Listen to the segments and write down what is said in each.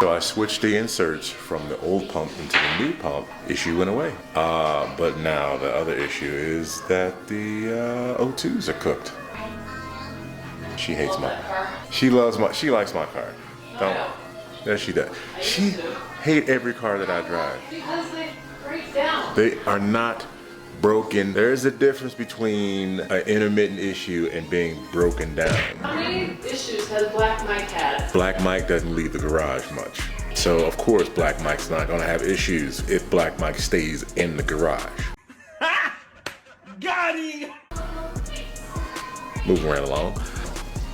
So I switched the inserts from the old pump into the new pump. Issue went away. But now the other issue is that the O2s are cooked. She hates my car. She likes my car. Don't. Yes, she does. She hates every car that I drive. Because they break down. They are not broken. There is a difference between an intermittent issue and being broken down. How many issues has Black Mike had? Black Mike doesn't leave the garage much. So of course Black Mike's not gonna have issues if Black Mike stays in the garage. Got him! Moving right along.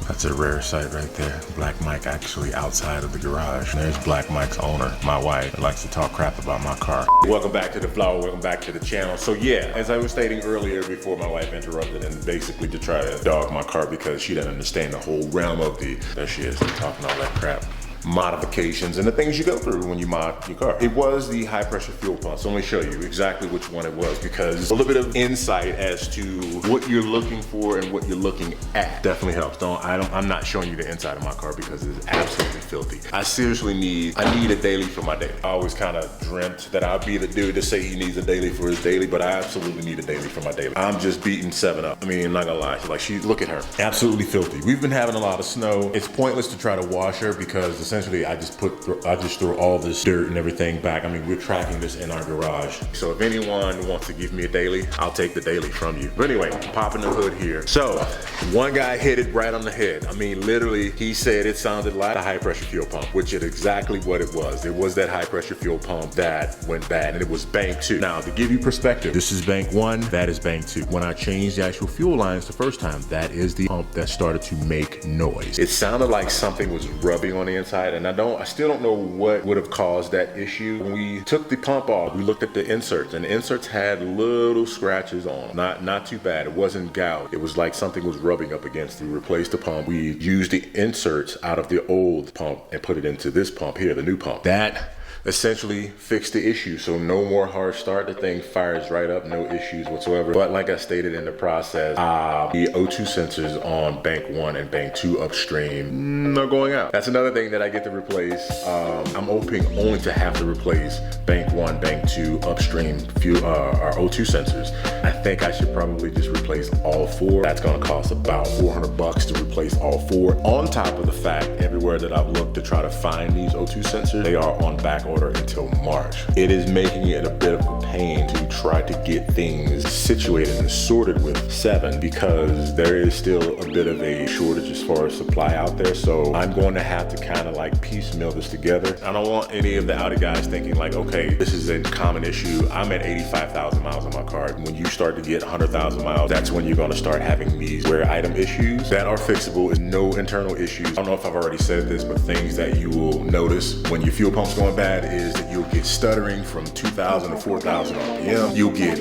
That's a rare sight right there. Black Mike actually outside of the garage. And there's Black Mike's owner, my wife, who likes to talk crap about my car. Welcome back to the vlog, welcome back to the channel. So yeah, as I was stating earlier before my wife interrupted and basically to try to dog my car because she doesn't understand the whole realm of there she is talking all that crap. Modifications and the things you go through when you mod your car. It was the high pressure fuel pump. So let me show you exactly which one it was because a little bit of insight as to what you're looking for and what you're looking at definitely helps. I'm not showing you the inside of my car because it's absolutely filthy. I need a daily for my daily. I always kind of dreamt that I'd be the dude to say he needs a daily for his daily, but I absolutely need a daily for my daily. I'm just beating 7 up. I mean, not gonna lie, look at her. Absolutely filthy. We've been having a lot of snow. It's pointless to try to wash her because essentially I just throw all this dirt and everything back. I mean, we're tracking this in our garage. So if anyone wants to give me a daily, I'll take the daily from you. But anyway, popping the hood here. So one guy hit it right on the head. I mean, literally, he said it sounded like a high pressure fuel pump, which is exactly what it was. It was that high pressure fuel pump that went bad, and it was bank 2. Now, to give you perspective, this is bank 1, that is bank 2. When I changed the actual fuel lines the first time, that is the pump that started to make noise. It sounded like something was rubbing on the inside, and I still don't know what would have caused that issue. When we took the pump off, we looked at the inserts, and the inserts had little scratches on. Not too bad. It wasn't gout. It was like something was rubbing up against. We replaced the pump. We used the inserts out of the old pump and put it into this pump here, the new pump. That essentially fixed the issue. So no more hard start. The thing fires right up, no issues whatsoever. But like I stated in the process, the O2 sensors on bank 1 and bank 2 upstream are going out. That's another thing that I get to replace. I'm hoping only to have to replace bank 1, bank 2 upstream our O2 sensors. I think I should probably just replace all 4. That's gonna cost about $400 to replace all 4. On top of the fact, everywhere that I've looked to try to find these O2 sensors, they are on back order until March. It is making it a bit of a pain to try to get things situated and sorted with 7 because there is still a bit of a shortage as far as supply out there. So I'm going to have to kind of like piecemeal this together. I don't want any of the Audi guys thinking like, okay, this is a common issue. I'm at 85,000 miles on my car. When you start to get 100,000 miles, that's when you're going to start having these wear item issues that are fixable. Is no internal issues. I don't know if I've already said this, but things that you will notice when your fuel pump's going bad is that you'll get stuttering from 2,000 to 4,000 RPM. You'll get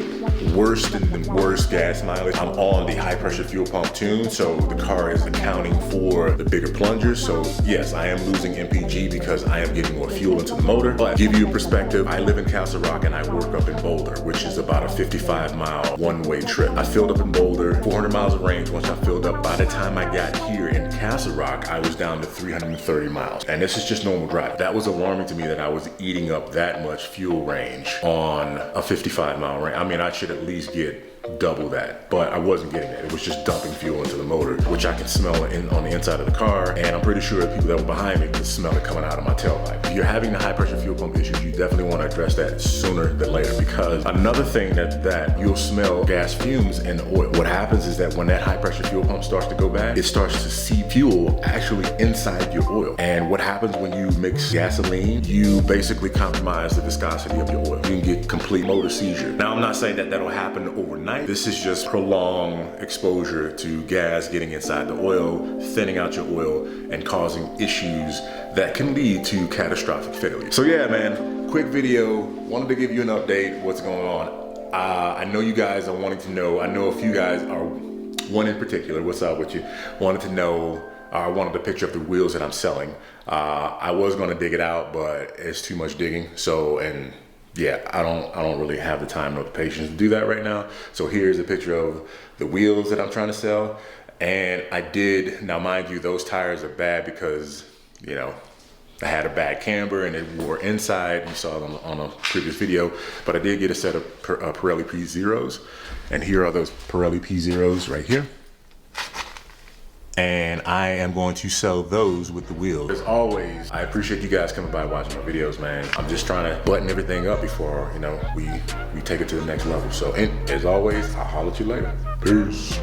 worse than worst gas mileage. I'm on the high pressure fuel pump tune, so the car is accounting for the bigger plungers. So yes, I am losing MPG because I am getting more fuel into the motor. But to give you a perspective, I live in Castle Rock and I work up in Boulder, which is about a 55-mile one-way trip. I filled up in Boulder, 400 miles of range. Once I filled up, by the time I got here in Castle Rock, I was down to 330 miles. And this is just normal drive. That was alarming to me that I was eating up that much fuel range on a 55-mile range. I mean, I should at least get double that, but I wasn't getting that. It was just dumping fuel into the motor, which I could smell on the inside of the car, and I'm pretty sure the people that were behind me could smell it coming out of my tailpipe. If you're having the high pressure fuel pump issues, you definitely want to address that sooner than later, because another thing that you'll smell gas fumes in oil. What happens is that when that high pressure fuel pump starts to go bad, it starts to seep fuel actually inside your oil. And what happens when you mix gasoline, you basically compromise the viscosity of your oil. You can get complete motor seizure. Now, I'm not saying that that'll happen overnight. This is just prolonged exposure to gas getting inside the oil, thinning out your oil, and causing issues that can lead to catastrophic failure. So yeah, man, quick video. Wanted to give you an update, what's going on. I know you guys are wanting to know. I know a few guys are, one in particular, what's up with you, wanted to know, I wanted a picture of the wheels that I'm selling. I was gonna dig it out, but it's too much digging. So, and yeah, I don't really have the time nor the patience to do that right now. So here's a picture of the wheels that I'm trying to sell. And I did, now mind you, those tires are bad because, you know, I had a bad camber and it wore inside. You saw it on a previous video, but I did get a set of Pirelli P0s. And here are those Pirelli P0s right here. And I am going to sell those with the wheels. As always, I appreciate you guys coming by watching my videos, man. I'm just trying to button everything up before, you know, we take it to the next level. So as always, I'll holler at you later. Peace.